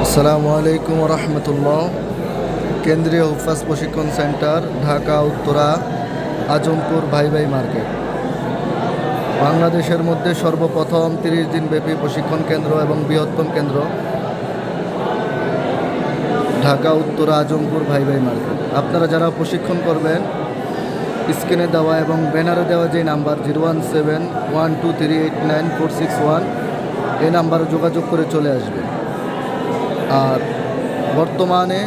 আসসালামু আলাইকুম রহমতুল্লাহ। কেন্দ্রীয় হুফাজ প্রশিক্ষণ সেন্টার, ঢাকা উত্তরা, আজমপুর ভাই ভাই মার্কেট। বাংলাদেশের মধ্যে সর্বপ্রথম 30 দিন ব্যাপী প্রশিক্ষণ কেন্দ্র এবং বৃহত্তম কেন্দ্র ঢাকা উত্তরা আজমপুর ভাই ভাই মার্কেট। আপনারা যারা প্রশিক্ষণ করবেন, স্ক্রিনে দেওয়া এবং ব্যানারে দেওয়া যে নাম্বার 01712389461 এই নাম্বারে যোগাযোগ করে চলে আসবে। আর বর্তমানে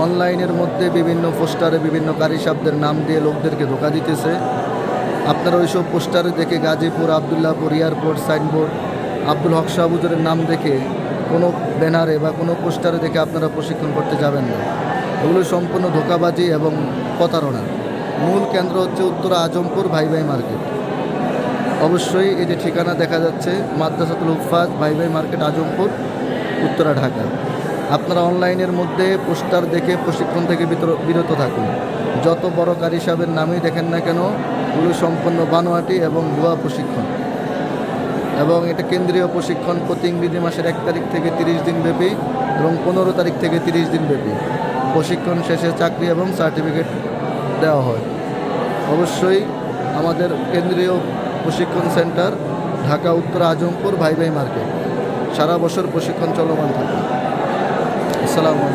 অনলাইনের মধ্যে বিভিন্ন পোস্টারে বিভিন্ন কারি সাহেবদের নাম দিয়ে লোকদেরকে ধোঁকা দিতেছে। আপনারা ওইসব পোস্টারে দেখে গাজীপুর, আবদুল্লাহপুর এয়ারপোর্ট সাইনবোর্ড, আব্দুল হক শাহ হুজুরের নাম দেখে কোনো ব্যানারে বা কোনো পোস্টারে দেখে আপনারা প্রশিক্ষণ করতে যাবেন না। এগুলো সম্পূর্ণ ধোঁকাবাজি এবং প্রতারণা। মূল কেন্দ্র হচ্ছে উত্তরা আজমপুর ভাই ভাই মার্কেট। অবশ্যই এই যে ঠিকানা দেখা যাচ্ছে, মাদ্রাসাতুল হুফাজ ভাই ভাই মার্কেট, আজমপুর, উত্তরা, ঢাকা। আপনারা অনলাইনের মধ্যে পোস্টার দেখে প্রশিক্ষণ থেকে বিরত থাকুন। যত বড় কারি সাহেবের নামেই দেখেন না কেন, এগুলো সম্পূর্ণ বানোয়াটি এবং ভুয়া প্রশিক্ষণ। এবং এটা কেন্দ্রীয় প্রশিক্ষণ, প্রতি ইংরেজি মাসের 1 তারিখ থেকে 30 দিন ব্যাপী এবং 15 তারিখ থেকে 30 দিন ব্যাপী। প্রশিক্ষণ শেষে চাকরি এবং সার্টিফিকেট দেওয়া হয়। অবশ্যই আমাদের কেন্দ্রীয় প্রশিক্ষণ সেন্টার ঢাকা উত্তরা আজমপুর ভাই ভাই মার্কেট সারা বছর প্রশিক্ষণ চলমান থাকে। আসসালামু আলাইকুম।